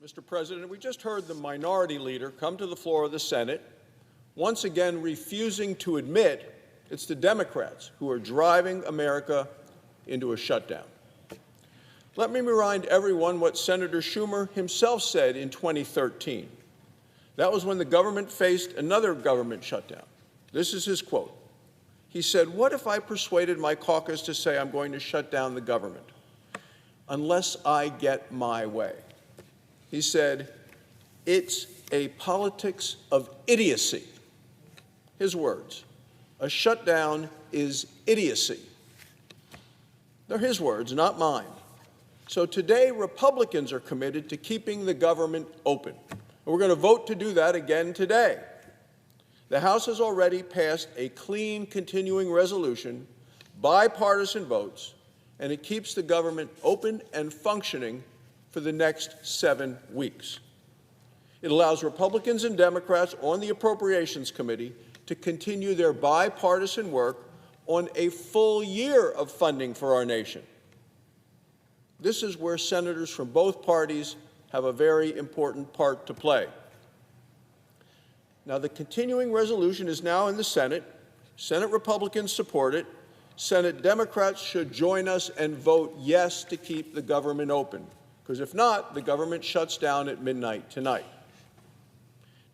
Mr. President, we just heard the minority leader come to the floor of the Senate, once again refusing to admit it's the Democrats who are driving America into a shutdown. Let me remind everyone what Senator Schumer himself said in 2013. That was when the government faced another government shutdown. This is his quote. He said, "What if I persuaded my caucus to say I'm going to shut down the government unless I get my way?" He said, "It's a politics of idiocy." His words, "A shutdown is idiocy." They're his words, not mine. So today, Republicans are committed to keeping the government open. We're going to vote to do that again today. The House has already passed a clean continuing resolution, bipartisan votes, and it keeps the government open and functioning for the next 7 weeks. It allows Republicans and Democrats on the Appropriations Committee to continue their bipartisan work on a full year of funding for our nation. This is where senators from both parties have a very important part to play. Now, the continuing resolution is now in the Senate. Senate Republicans support it. Senate Democrats should join us and vote yes to keep the government open, because if not, the government shuts down at midnight tonight.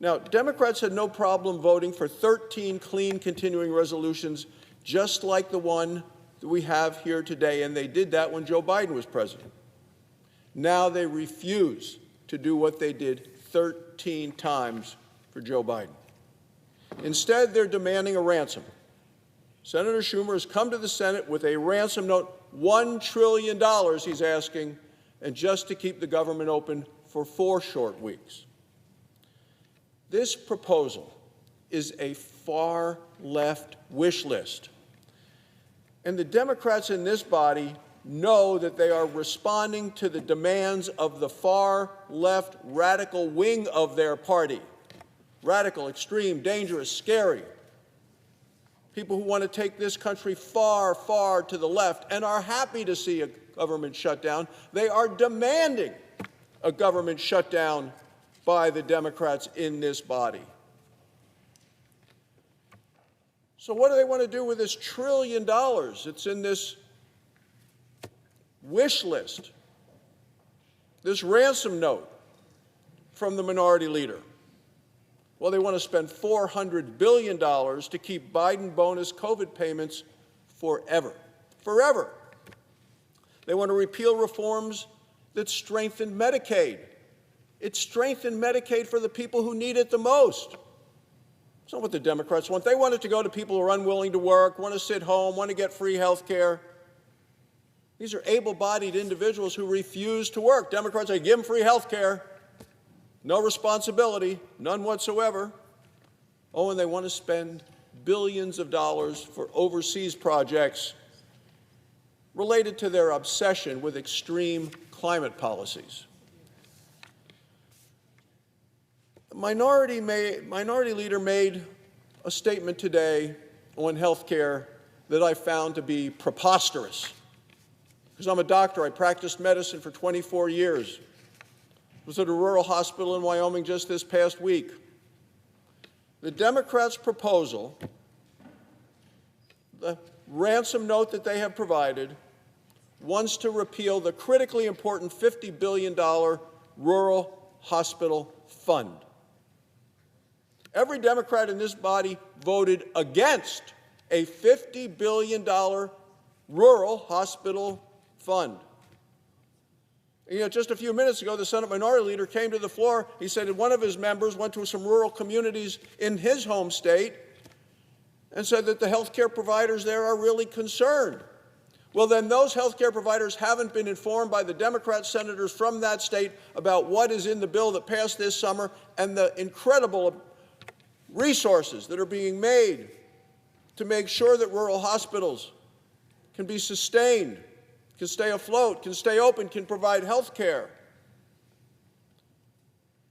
Now, Democrats had no problem voting for 13 clean continuing resolutions just like the one that we have here today, and they did that when Joe Biden was president. Now they refuse to do what they did 13 times for Joe Biden. Instead, they're demanding a ransom. Senator Schumer has come to the Senate with a ransom note, $1 trillion he's asking, and just to keep the government open for 4 short weeks. This proposal is a far-left wish list. And the Democrats in this body know that they are responding to the demands of the far-left radical wing of their party. Radical, extreme, dangerous, scary. People who want to take this country far, far to the left and are happy to see a government shutdown. They are demanding a government shutdown by the Democrats in this body. So what do they want to do with this $1 trillion that's in this wish list, this ransom note from the minority leader? Well, they want to spend $400 billion to keep Biden bonus COVID payments forever. Forever. They want to repeal reforms that strengthen Medicaid. It strengthened Medicaid for the people who need it the most. It's not what the Democrats want. They want it to go to people who are unwilling to work, want to sit home, want to get free health care. These are able-bodied individuals who refuse to work. Democrats say, give them free health care. No responsibility, none whatsoever. Oh, and they want to spend billions of dollars for overseas projects related to their obsession with extreme climate policies. The minority leader made a statement today on health care that I found to be preposterous. Because I'm a doctor, I practiced medicine for 24 years. I was at a rural hospital in Wyoming just this past week. The Democrats' proposal, the ransom note that they have provided, wants to repeal the critically important $50 billion rural hospital fund. Every Democrat in this body voted against a $50 billion rural hospital fund. You know, just a few minutes ago, the Senate Minority Leader came to the floor. He said that one of his members went to some rural communities in his home state and said that the health care providers there are really concerned. Well, then those health care providers haven't been informed by the Democrat senators from that state about what is in the bill that passed this summer and the incredible resources that are being made to make sure that rural hospitals can be sustained, can stay afloat, can stay open, can provide health care.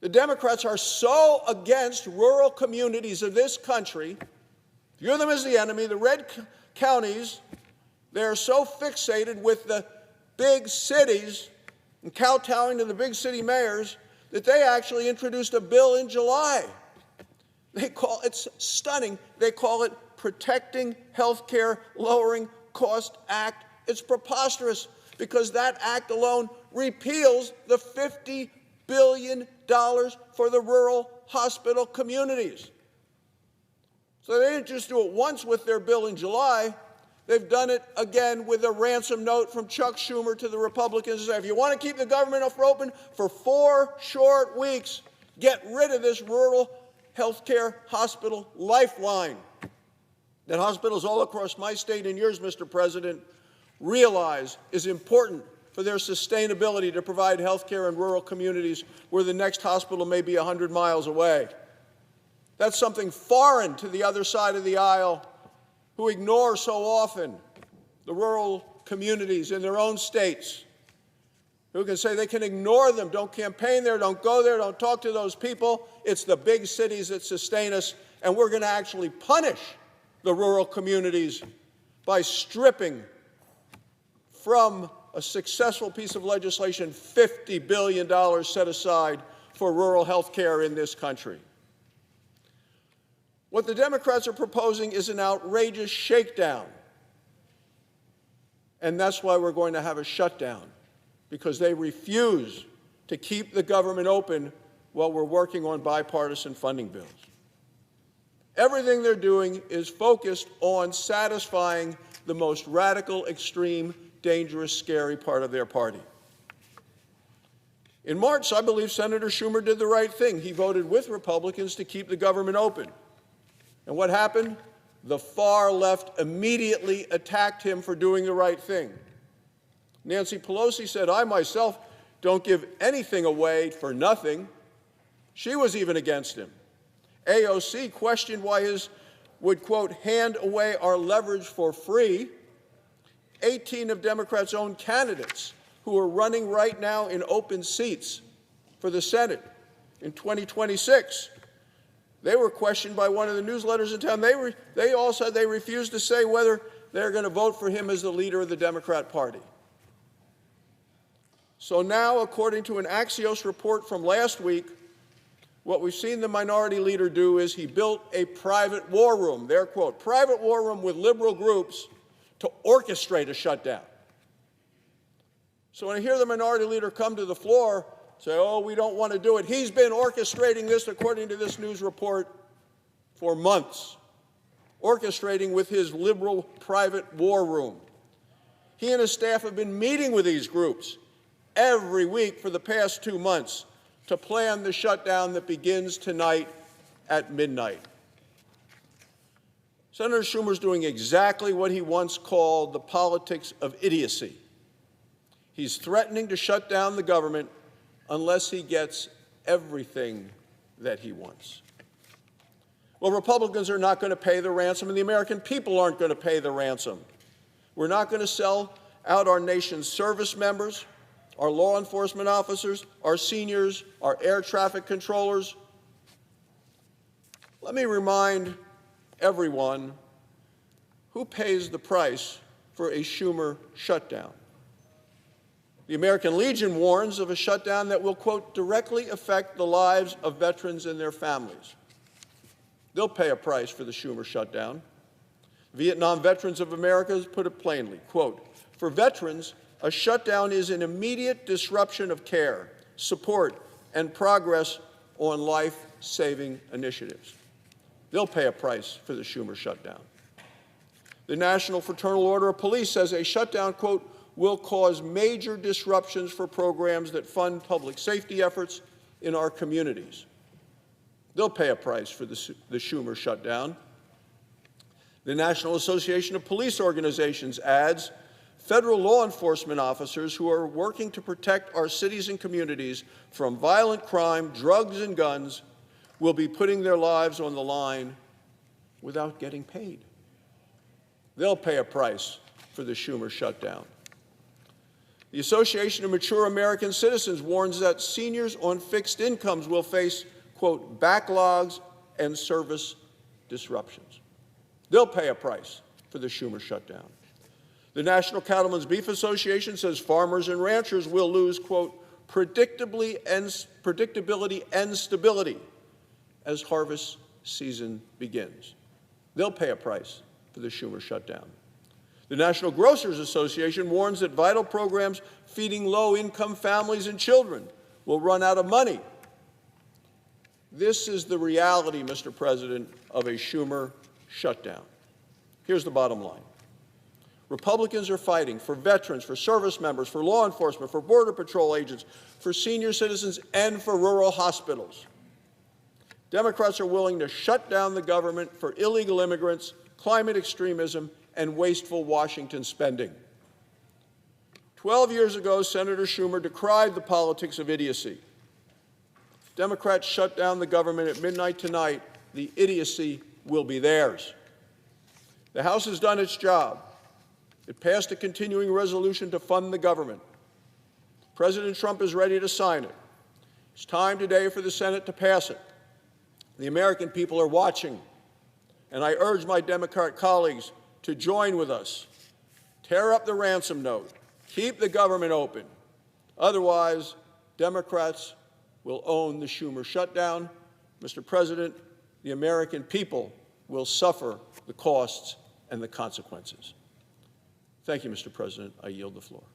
The Democrats are so against rural communities of this country, view them as the enemy. The red counties, they're so fixated with the big cities and kowtowing to the big city mayors that they actually introduced a bill in July. It's stunning. They call it Protecting Healthcare Lowering Cost Act. It's preposterous because that act alone repeals the $50 billion for the rural hospital communities. So they didn't just do it once with their bill in July. They've done it again with a ransom note from Chuck Schumer to the Republicans to say, if you want to keep the government open for 4 short weeks, get rid of this rural health care hospital lifeline that hospitals all across my state and yours, Mr. President, realize is important for their sustainability to provide health care in rural communities where the next hospital may be 100 miles away. That's something foreign to the other side of the aisle, who ignore so often the rural communities in their own states, who can say they can ignore them, don't campaign there, don't go there, don't talk to those people. It's the big cities that sustain us, and we're going to actually punish the rural communities by stripping from a successful piece of legislation $50 billion set aside for rural health care in this country. What the Democrats are proposing is an outrageous shakedown. And that's why we're going to have a shutdown, because they refuse to keep the government open while we're working on bipartisan funding bills. Everything they're doing is focused on satisfying the most radical, extreme, dangerous, scary part of their party. In March, I believe Senator Schumer did the right thing. He voted with Republicans to keep the government open. And what happened? The far left immediately attacked him for doing the right thing. Nancy Pelosi said, I myself don't give anything away for nothing. She was even against him. AOC questioned why his would, quote, hand away our leverage for free. 18 of Democrats' own candidates who are running right now in open seats for the Senate in 2026. They were questioned by one of the newsletters in town. They all said they refused to say whether they're going to vote for him as the leader of the Democrat Party. So now, according to an Axios report from last week, what we've seen the minority leader do is he built a private war room, their quote, private war room with liberal groups to orchestrate a shutdown. So when I hear the minority leader come to the floor, say, oh, we don't want to do it. He's been orchestrating this, according to this news report, for months, orchestrating with his liberal private war room. He and his staff have been meeting with these groups every week for the past 2 months to plan the shutdown that begins tonight at midnight. Senator Schumer's doing exactly what he once called the politics of idiocy. He's threatening to shut down the government unless he gets everything that he wants. Well, Republicans are not going to pay the ransom, and the American people aren't going to pay the ransom. We're not going to sell out our nation's service members, our law enforcement officers, our seniors, our air traffic controllers. Let me remind everyone who pays the price for a Schumer shutdown. The American Legion warns of a shutdown that will, quote, directly affect the lives of veterans and their families. They'll pay a price for the Schumer shutdown. Vietnam Veterans of America put it plainly, quote, for veterans, a shutdown is an immediate disruption of care, support, and progress on life-saving initiatives. They'll pay a price for the Schumer shutdown. The National Fraternal Order of Police says a shutdown, quote, will cause major disruptions for programs that fund public safety efforts in our communities. They'll pay a price for the Schumer shutdown. The National Association of Police Organizations adds, federal law enforcement officers who are working to protect our cities and communities from violent crime, drugs, and guns will be putting their lives on the line without getting paid. They'll pay a price for the Schumer shutdown. The Association of Mature American Citizens warns that seniors on fixed incomes will face, quote, backlogs and service disruptions. They'll pay a price for the Schumer shutdown. The National Cattlemen's Beef Association says farmers and ranchers will lose, quote, predictability and stability as harvest season begins. They'll pay a price for the Schumer shutdown. The National Grocers Association warns that vital programs feeding low-income families and children will run out of money. This is the reality, Mr. President, of a Schumer shutdown. Here's the bottom line. Republicans are fighting for veterans, for service members, for law enforcement, for Border Patrol agents, for senior citizens, and for rural hospitals. Democrats are willing to shut down the government for illegal immigrants, climate extremism, and wasteful Washington spending. 12 years ago, Senator Schumer decried the politics of idiocy. If Democrats shut down the government at midnight tonight, the idiocy will be theirs. The House has done its job. It passed a continuing resolution to fund the government. President Trump is ready to sign it. It's time today for the Senate to pass it. The American people are watching, and I urge my Democrat colleagues to join with us. Tear up the ransom note. Keep the government open. Otherwise, Democrats will own the Schumer shutdown. Mr. President, the American people will suffer the costs and the consequences. Thank you, Mr. President. I yield the floor.